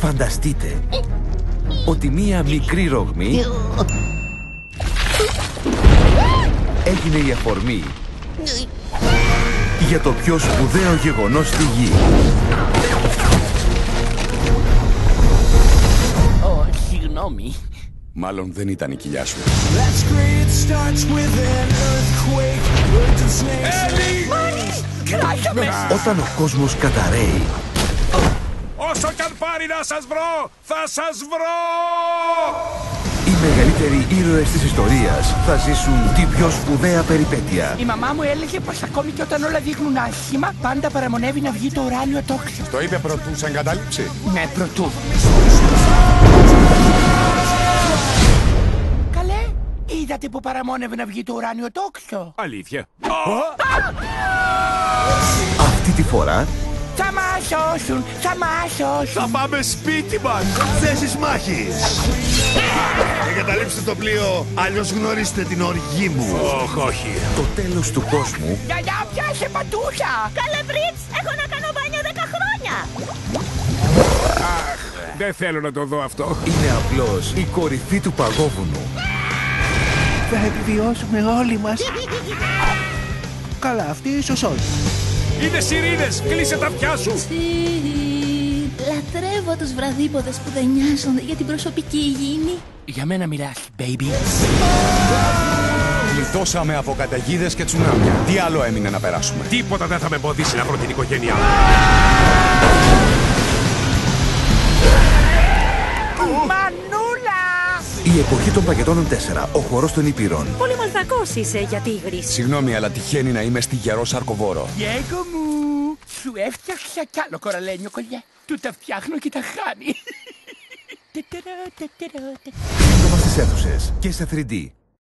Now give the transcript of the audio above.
Φανταστείτε ότι μία μικρή ρογμή έγινε η αφορμή για το πιο σπουδαίο γεγονός στη γη. Συγγνώμη. Μάλλον δεν ήταν η κοιλιά σου. Όταν ο κόσμος καταραίει, Όσο κι αν πάρει να σας βρω, θα σας βρω! οι μεγαλύτεροι ήρωες της ιστορίας θα ζήσουν την πιο σπουδαία περιπέτεια. Η μαμά μου έλεγε πως ακόμη και όταν όλα δείχνουν άσχημα, πάντα παραμονεύει να βγει το ουράνιο τόξο. Το είπε πρωτού σε εγκατάλειψη. Ναι, πρωτού. Καλέ, είδατε που παραμόνευε να βγει το ουράνιο τόξο? Αλήθεια. Αυτή τη φορά Θα μας σώσουν, θα μας σώσουν. Θα πάμε σπίτι μας! Θέσεις μάχης! Εγκαταλείψτε το πλοίο, αλλιώς γνωρίζετε την οργή μου. Όχι. το τέλος του κόσμου Γιαγιά, πιάσε πατούσα. Καλέ Μπριτς, έχω να κάνω μπάνιο 10 χρόνια. Δεν θέλω να το δω αυτό. είναι απλώς η κορυφή του παγόβουνου. Θα επιβιώσουμε όλοι μας. Καλά, αυτή ίσως όχι. Είναι σιρήνες! Κλείσε τα αυτιά σου! Λατρεύω τους βραδύποδες που δεν νοιάζονται για την προσωπική υγιεινή. Για μένα μιλάς, baby. Γλιτώσαμε από καταιγίδες και τσουνάμια. Τι άλλο έμεινε να περάσουμε? Τίποτα δεν θα με εμποδίσει να βρω την οικογένειά μου. Μανούλα! Η εποχή των παγετώνων 4, ο χορός των Ήπειρων. Πολύ μαλθακός είσαι για τίγρης. Συγγνώμη, αλλά τυχαίνει να είμαι στη γερό σαρκοβόρο. Διέγκο μου, σου έφτιαξα κι άλλο κοραλένιο κολλιέ. Του τα φτιάχνω και τα χάνει. Σύντομα στις αίθουσες και σε 3D.